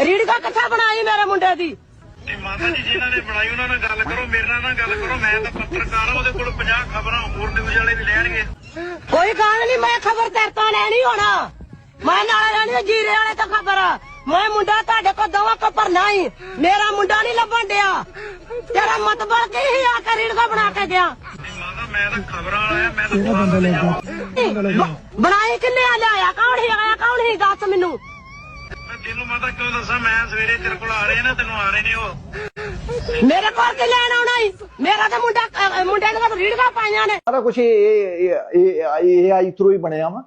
ਰੀੜਕਾ ਕਿੱਥੇ ਬਣਾਈ ਮੇਰੇ ਮੁੰਡੇ ਦੀ? ਮਾਤਾ ਜੀ ਜਿਨ੍ਹਾਂ ਨੇ ਬਣਾਈ ਉਹਨਾਂ ਨਾਲ ਗੱਲ ਕਰੋ, ਮੇਰੇ ਨਾਲ ਨਾ ਗੱਲ ਕਰੋ। ਮੈਂ ਤਾਂ ਪੱਤਰਕਾਰ ਹਾਂ, ਉਹਦੇ ਕੋਲ 50 ਖਬਰਾਂ ਹੋਰ ਨਿਊਜ਼ ਵਾਲੇ ਵੀ ਲੈਣਗੇ। ਕੋਈ ਗੱਲ ਨਹੀਂ, ਮੈਂ ਖਬਰ ਤੇਰੇ ਤੋਂ ਲੈਣੀ ਹੋਣਾ। ਮੈਂ ਨਾਲੇ ਲੈਣੀ ਜੀਰੇ ਵਾਲੇ ਤੋਂ ਖਬਰ। ਮੈਂ ਮੁੰਡਾ ਤੁਹਾਡੇ ਕੋਲ ਦੋਵਾਂ ਕੋ ਭਰਨਾ ਹੀ, ਮੇਰਾ ਮੁੰਡਾ ਨਹੀਂ ਲੱਭਣ ਡਿਆ। ਤੇਰਾ ਮਤਲਬ ਕੀ ਹੀ ਆ ਕੇ ਰੀੜਕਾ ਬਣਾ ਕੇ ਗਿਆ? ਮਾਤਾ ਮੈਂ ਤਾਂ ਖਬਰਾਂ ਵਾਲਾ, ਮੈਂ ਤਾਂ ਬਣਾਈ ਕਿੰਨੇ ਆ? ਲਿਆਇਆ ਕੌਣ ਹੀ? ਆਇਆ ਕੌਣ ਹੀ? ਦੱਸ ਮੈਨੂੰ। ਤੈਨੂੰ ਮਾਤਾ ਕਿਉਂ ਦੱਸਾਂ? ਮੈਂ ਸਵੇਰੇ ਤੇਰੇ ਕੋਲ ਆ ਰਹੇ ਨਾ, ਤੈਨੂੰ ਆ ਰਹੇ ਨੇ ਉਹ। ਮੇਰੇ ਕੋਲ ਕੀ ਲੈਣ ਆਉਣਾ ਹੀ? ਮੇਰਾ ਤਾਂ ਮੁੰਡੇ ਨੇ ਤਾਂ ਰੀੜਕਾ ਪਾਈਆਂ ਨੇ। ਸਾਰਾ ਕੁਝ ਇਹ ਆਈ ਥਰੂ ਹੀ ਬਣਿਆ ਵਾ।